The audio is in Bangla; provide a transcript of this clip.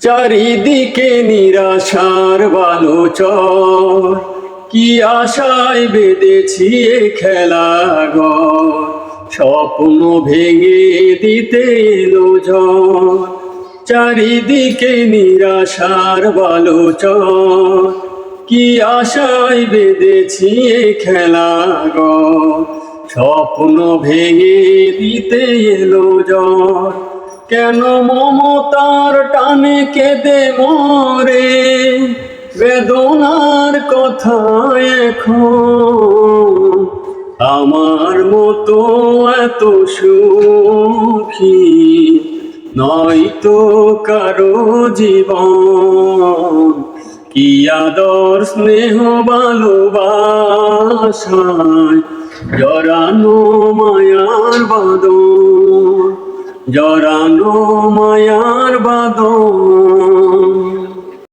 চারিদিকে নিরাশার বালুচর, কি আশায় বেঁধেছি এ খেলাঘর। স্বপ্ন ভেঙে দিতে এলো ঝড়, চারিদিকে নিরাশার বালুচর, কি আশায় বেঁধেছি এ খেলাঘর। স্বপ্ন ভেঙে দিতে এলো ঝড়, কেন মমতার টানে কেঁদে মরে বেদনার কথা এখন। আমার মতো এত সুখী নয়তো কারো জীবন। কি আদর স্নেহ ভালোবাসায় জড়ানো মায়ার বাঁধন, জড়ানো মায়ার বাঁধন।